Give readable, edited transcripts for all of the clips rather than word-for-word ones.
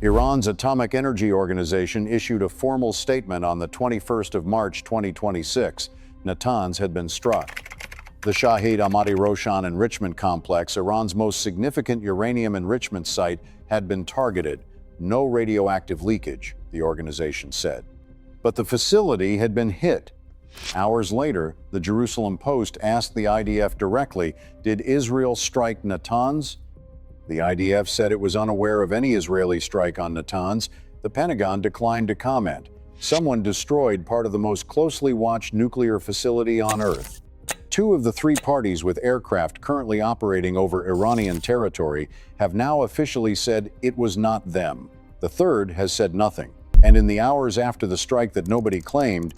Iran's Atomic Energy Organization issued a formal statement on the 21st of March 2026. Natanz had been struck. The Shahid Ahmadi Roshan enrichment complex, Iran's most significant uranium enrichment site, had been targeted. No radioactive leakage, the organization said. But the facility had been hit. Hours later, the Jerusalem Post asked the IDF directly, did Israel strike Natanz? The IDF said it was unaware of any Israeli strike on Natanz. The Pentagon declined to comment. Someone destroyed part of the most closely watched nuclear facility on Earth. Two of the three parties with aircraft currently operating over Iranian territory have now officially said it was not them. The third has said nothing. And in the hours after the strike that nobody claimed,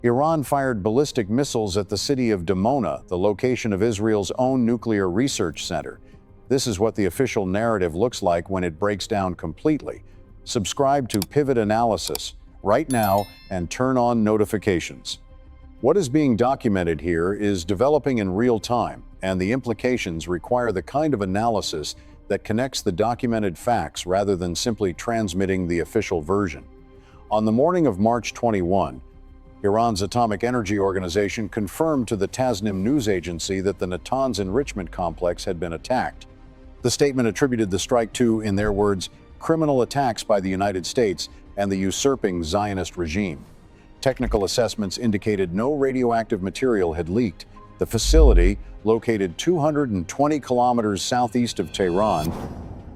Iran fired ballistic missiles at the city of Dimona, the location of Israel's own nuclear research center. This is what the official narrative looks like when it breaks down completely. Subscribe to Pivot Analysis right now and turn on notifications. What is being documented here is developing in real time, and the implications require the kind of analysis that connects the documented facts rather than simply transmitting the official version. On the morning of March 21, Iran's Atomic Energy Organization confirmed to the Tasnim news agency that the Natanz enrichment complex had been attacked. The statement attributed the strike to, in their words, criminal attacks by the United States and the usurping Zionist regime. Technical assessments indicated no radioactive material had leaked. The facility, located 220 kilometers southeast of Tehran,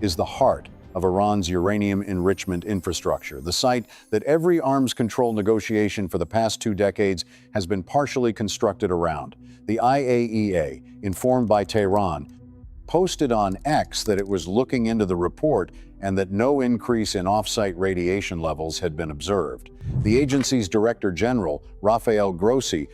is the heart of Iran's uranium enrichment infrastructure, the site that every arms control negotiation for the past 2 decades has been partially constructed around. The IAEA, informed by Tehran, posted on X that it was looking into the report and that no increase in off-site radiation levels had been observed. The agency's Director General, Rafael Grossi,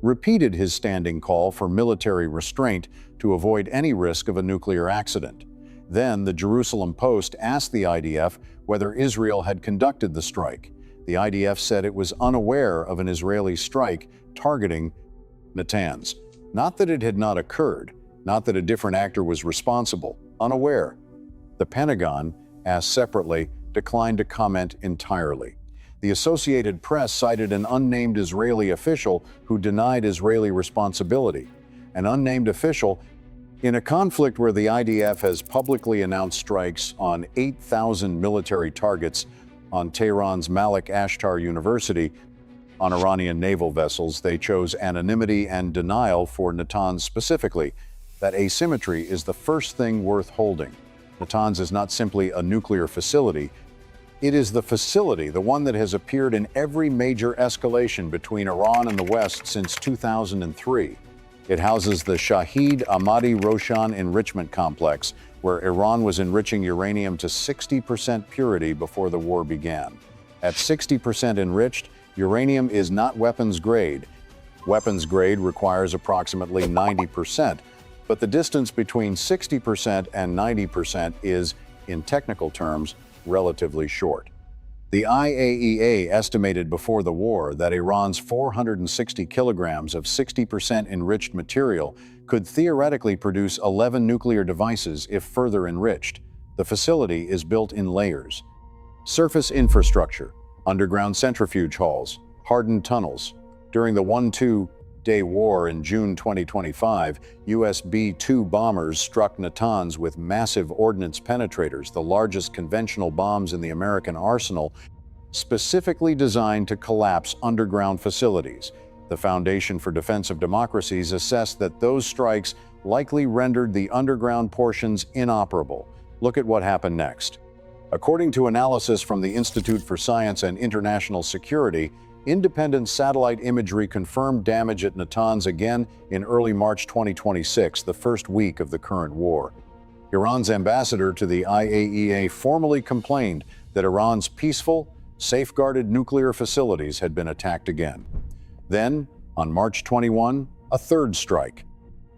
repeated his standing call for military restraint to avoid any risk of a nuclear accident. Then the Jerusalem Post asked the IDF whether Israel had conducted the strike. The IDF said it was unaware of an Israeli strike targeting Natanz. Not that it had not occurred, not that a different actor was responsible, unaware. The Pentagon, asked separately, declined to comment entirely. The Associated Press cited an unnamed Israeli official who denied Israeli responsibility. An unnamed official in a conflict where the IDF has publicly announced strikes on 8,000 military targets on Tehran's Malik Ashtar University, on Iranian naval vessels, they chose anonymity and denial for Natanz specifically. That asymmetry is the first thing worth holding. Natanz is not simply a nuclear facility. It is the facility, the one that has appeared in every major escalation between Iran and the West since 2003. It houses the Shahid Ahmadi Roshan enrichment complex, where Iran was enriching uranium to 60% purity before the war began. At 60% enriched, uranium is not weapons grade. Weapons grade requires approximately 90%, but the distance between 60% and 90% is, in technical terms, relatively short. The IAEA estimated before the war that Iran's 460 kilograms of 60% enriched material could theoretically produce 11 nuclear devices if further enriched. The facility is built in layers. Surface infrastructure, underground centrifuge halls, hardened tunnels. During the 1-2-day war in June 2025, US B-2 bombers struck Natanz with massive ordnance penetrators, the largest conventional bombs in the American arsenal, specifically designed to collapse underground facilities. The Foundation for Defense of Democracies assessed that those strikes likely rendered the underground portions inoperable. Look at what happened next. According to analysis from the Institute for Science and International Security, independent satellite imagery confirmed damage at Natanz again in early March 2026, the first week of the current war. Iran's ambassador to the IAEA formally complained that Iran's peaceful, safeguarded nuclear facilities had been attacked again. Then, on March 21, a third strike.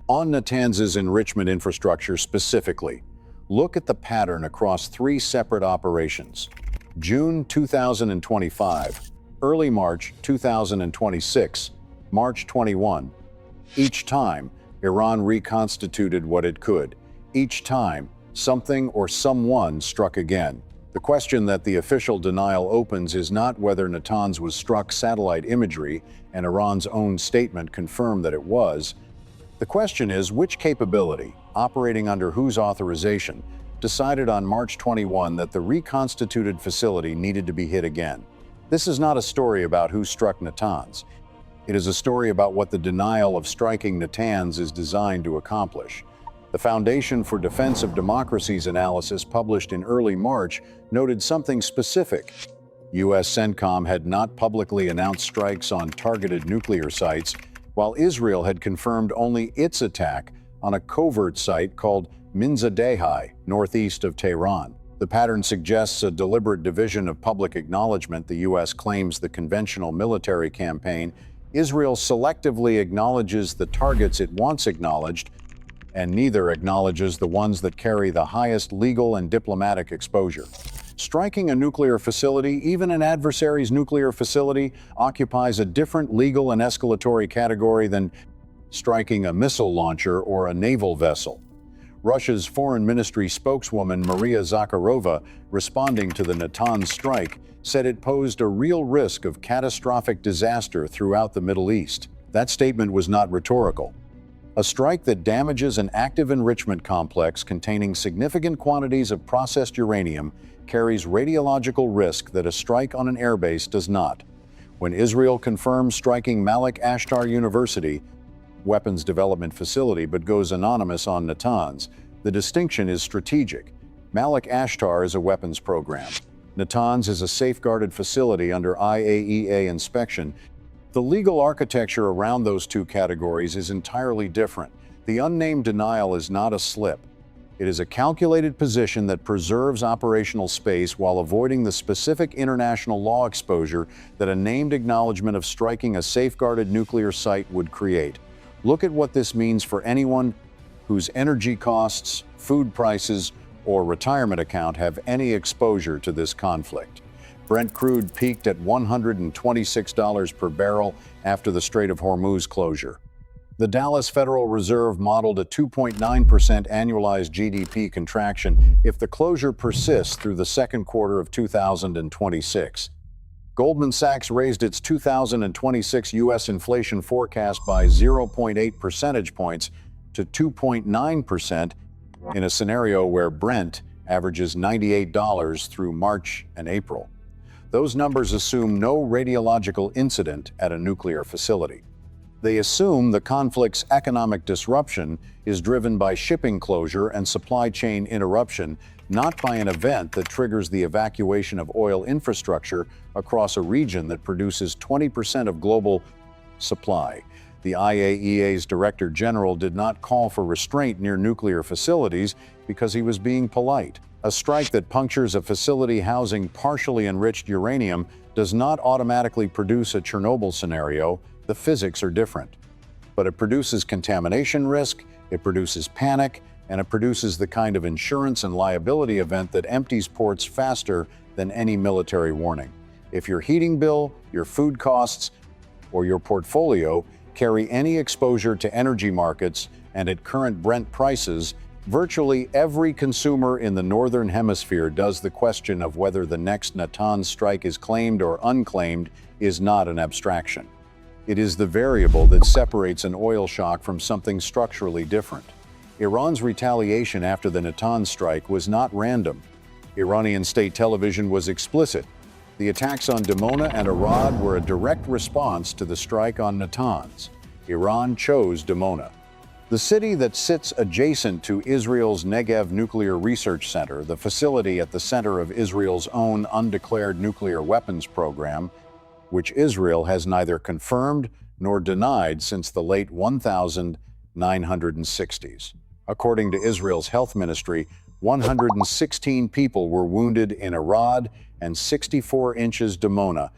On Natanz's enrichment infrastructure specifically, look at the pattern across 3 separate operations. June 2025, early March 2026, March 21. Each time, Iran reconstituted what it could. Each time, something or someone struck again. The question that the official denial opens is not whether Natanz was struck. Satellite imagery and Iran's own statement confirm that it was. The question is which capability, operating under whose authorization, decided on March 21 that the reconstituted facility needed to be hit again. This is not a story about who struck Natanz. It is a story about what the denial of striking Natanz is designed to accomplish. The Foundation for Defense of Democracy's analysis published in early March noted something specific. U.S. CENTCOM had not publicly announced strikes on targeted nuclear sites, while Israel had confirmed only its attack on a covert site called Minzadehai, northeast of Tehran. The pattern suggests a deliberate division of public acknowledgement. The U.S. claims the conventional military campaign. Israel selectively acknowledges the targets it wants acknowledged, and neither acknowledges the ones that carry the highest legal and diplomatic exposure. Striking a nuclear facility, even an adversary's nuclear facility, occupies a different legal and escalatory category than striking a missile launcher or a naval vessel. Russia's Foreign Ministry spokeswoman Maria Zakharova, responding to the Natanz strike, said it posed a real risk of catastrophic disaster throughout the Middle East. That statement was not rhetorical. A strike that damages an active enrichment complex containing significant quantities of processed uranium carries radiological risk that a strike on an airbase does not. When Israel confirms striking Malik Ashtar University, weapons development facility, but goes anonymous on Natanz, the distinction is strategic. Malik Ashtar is a weapons program. Natanz is a safeguarded facility under IAEA inspection. The legal architecture around those two categories is entirely different. The unnamed denial is not a slip. It is a calculated position that preserves operational space while avoiding the specific international law exposure that a named acknowledgement of striking a safeguarded nuclear site would create. Look at what this means for anyone whose energy costs, food prices, or retirement account have any exposure to this conflict. Brent crude peaked at $126 per barrel after the Strait of Hormuz closure. The Dallas Federal Reserve modeled a 2.9% annualized GDP contraction if the closure persists through the second quarter of 2026. Goldman Sachs raised its 2026 U.S. inflation forecast by 0.8 percentage points to 2.9% in a scenario where Brent averages $98 through March and April. Those numbers assume no radiological incident at a nuclear facility. They assume the conflict's economic disruption is driven by shipping closure and supply chain interruption, not by an event that triggers the evacuation of oil infrastructure across a region that produces 20% of global supply. The IAEA's Director General did not call for restraint near nuclear facilities because he was being polite. A strike that punctures a facility housing partially enriched uranium does not automatically produce a Chernobyl scenario. The physics are different. But it produces contamination risk, it produces panic, and it produces the kind of insurance and liability event that empties ports faster than any military warning. If your heating bill, your food costs, or your portfolio carry any exposure to energy markets, and at current Brent prices, virtually every consumer in the Northern Hemisphere does. The question of whether the next Natanz strike is claimed or unclaimed is not an abstraction. It is the variable that separates an oil shock from something structurally different. Iran's retaliation after the Natanz strike was not random. Iranian state television was explicit. The attacks on Dimona and Arad were a direct response to the strike on Natanz. Iran chose Dimona. The city that sits adjacent to Israel's Negev Nuclear Research Center, the facility at the center of Israel's own undeclared nuclear weapons program, which Israel has neither confirmed nor denied since the late 1960s. According to Israel's health ministry, 116 people were wounded in Arad and 64 inches Dimona.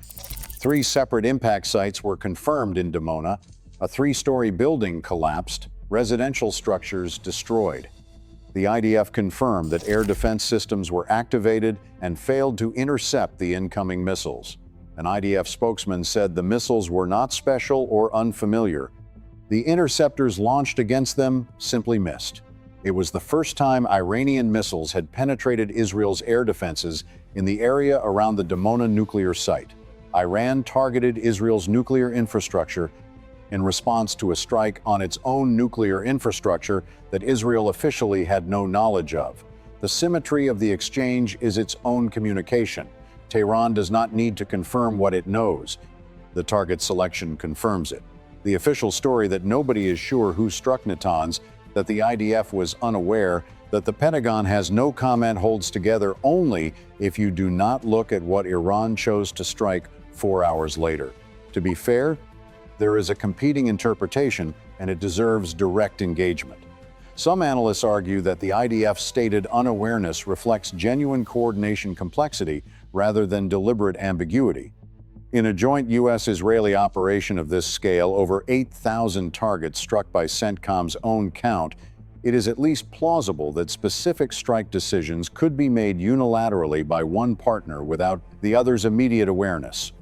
3 separate impact sites were confirmed in Dimona. A 3-story building collapsed, residential structures destroyed. The IDF confirmed that air defense systems were activated and failed to intercept the incoming missiles. An IDF spokesman said the missiles were not special or unfamiliar. The interceptors launched against them simply missed. It was the first time Iranian missiles had penetrated Israel's air defenses in the area around the Dimona nuclear site. Iran targeted Israel's nuclear infrastructure in response to a strike on its own nuclear infrastructure that Israel officially had no knowledge of. The symmetry of the exchange is its own communication. Tehran does not need to confirm what it knows. The target selection confirms it. The official story that nobody is sure who struck Natanz, that the IDF was unaware, that the Pentagon has no comment holds together only if you do not look at what Iran chose to strike 4 hours later. To be fair, there is a competing interpretation, and it deserves direct engagement. Some analysts argue that the IDF's stated unawareness reflects genuine coordination complexity rather than deliberate ambiguity. In a joint U.S.-Israeli operation of this scale, over 8,000 targets struck by CENTCOM's own count, it is at least plausible that specific strike decisions could be made unilaterally by one partner without the other's immediate awareness.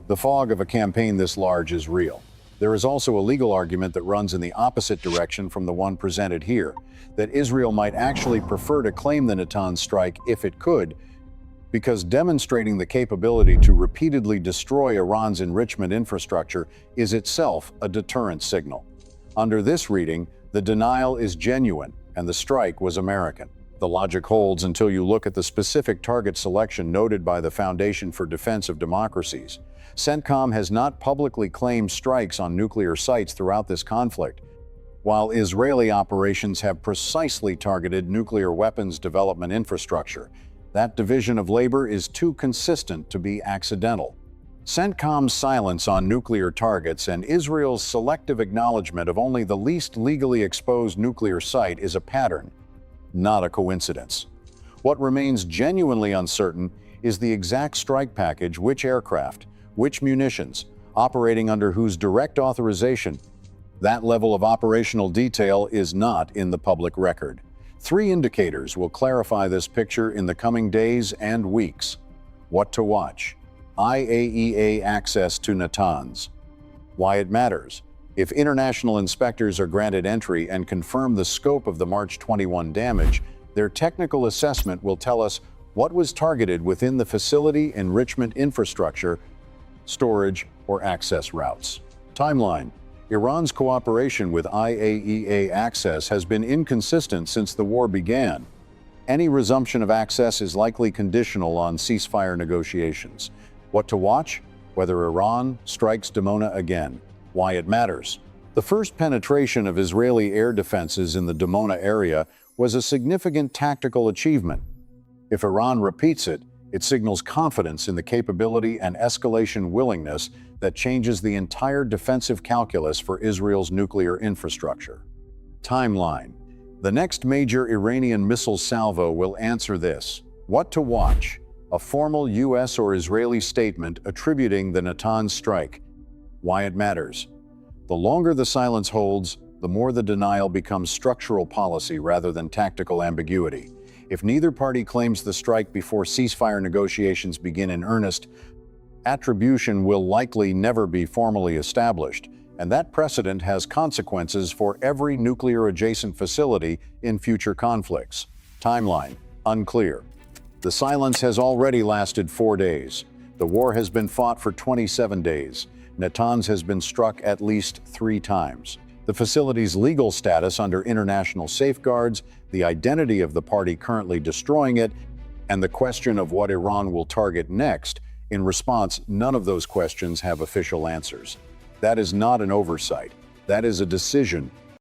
The fog of a campaign this large is real. There is also a legal argument that runs in the opposite direction from the one presented here, that Israel might actually prefer to claim the Natanz strike if it could, because demonstrating the capability to repeatedly destroy Iran's enrichment infrastructure is itself a deterrent signal. Under this reading, the denial is genuine and the strike was American. The logic holds until you look at the specific target selection noted by the Foundation for Defense of Democracies. CENTCOM has not publicly claimed strikes on nuclear sites throughout this conflict, while Israeli operations have precisely targeted nuclear weapons development infrastructure. That division of labor is too consistent to be accidental. CENTCOM's silence on nuclear targets and Israel's selective acknowledgement of only the least legally exposed nuclear site is a pattern, not a coincidence. What remains genuinely uncertain is the exact strike package, which aircraft, which munitions, operating under whose direct authorization. That level of operational detail is not in the public record. 3 indicators will clarify this picture in the coming days and weeks. What to watch? IAEA access to Natanz. Why it matters. If international inspectors are granted entry and confirm the scope of the March 21 damage, their technical assessment will tell us what was targeted within the facility, enrichment infrastructure, storage, or access routes. Timeline. Iran's cooperation with IAEA access has been inconsistent since the war began. Any resumption of access is likely conditional on ceasefire negotiations. What to watch? Whether Iran strikes Dimona again. Why it matters. The first penetration of Israeli air defenses in the Dimona area was a significant tactical achievement. If Iran repeats it, it signals confidence in the capability and escalation willingness that changes the entire defensive calculus for Israel's nuclear infrastructure. Timeline. The next major Iranian missile salvo will answer this. What to watch? A formal U.S. or Israeli statement attributing the Natanz strike. Why it matters. The longer the silence holds, the more the denial becomes structural policy rather than tactical ambiguity. If neither party claims the strike before ceasefire negotiations begin in earnest, attribution will likely never be formally established, and that precedent has consequences for every nuclear-adjacent facility in future conflicts. Timeline. Unclear. The silence has already lasted 4 days. The war has been fought for 27 days. Natanz has been struck at least 3 times. The facility's legal status under international safeguards, the identity of the party currently destroying it, and the question of what Iran will target next. In response, none of those questions have official answers. That is not an oversight. That is a decision